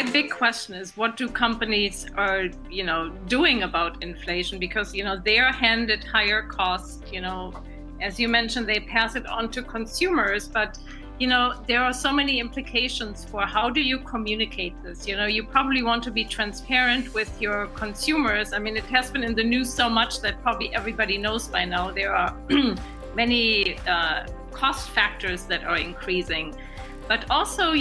my big question is, what do companies are, doing about inflation? Because, they are handed higher costs, as you mentioned, they pass it on to consumers, but there are so many implications for how do you communicate this? You probably want to be transparent with your consumers. I mean, it has been in the news so much that probably everybody knows by now. There are many cost factors that are increasing. But also,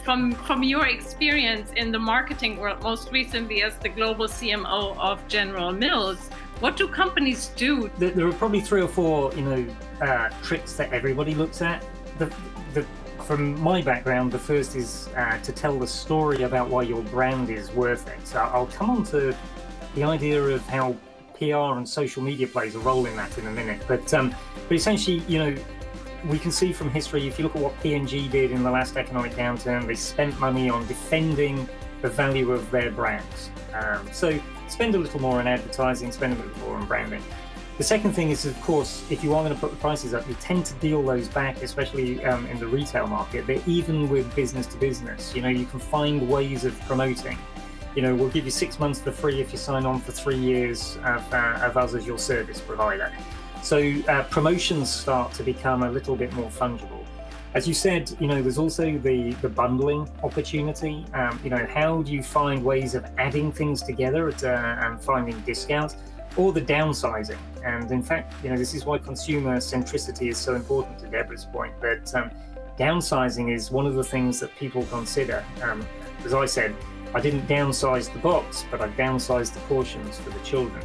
from your experience in the marketing world, most recently as the global CMO of General Mills, what do companies do? There are probably 3 or 4, tricks that everybody looks at. From my background, the first is to tell the story about why your brand is worth it. So I'll come on to the idea of how PR and social media plays a role in that in a minute. But essentially, we can see from history, if you look at what P&G did in the last economic downturn, they spent money on defending the value of their brands. So spend a little more on advertising, spend a little more on branding. The second thing is, of course, if you are going to put the prices up, you tend to deal those back, especially in the retail market. But even with business to business, you can find ways of promoting. We'll give you 6 months for free if you sign on for 3 years of us as your service provider. So promotions start to become a little bit more fungible. As you said, there's also the bundling opportunity. How do you find ways of adding things together and finding discounts? Or the downsizing. And in fact, this is why consumer centricity is so important, to Deborah's point, that downsizing is one of the things that people consider. As I said, I didn't downsize the box, but I downsized the portions for the children.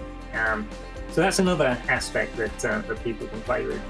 So that's another aspect that people can play with.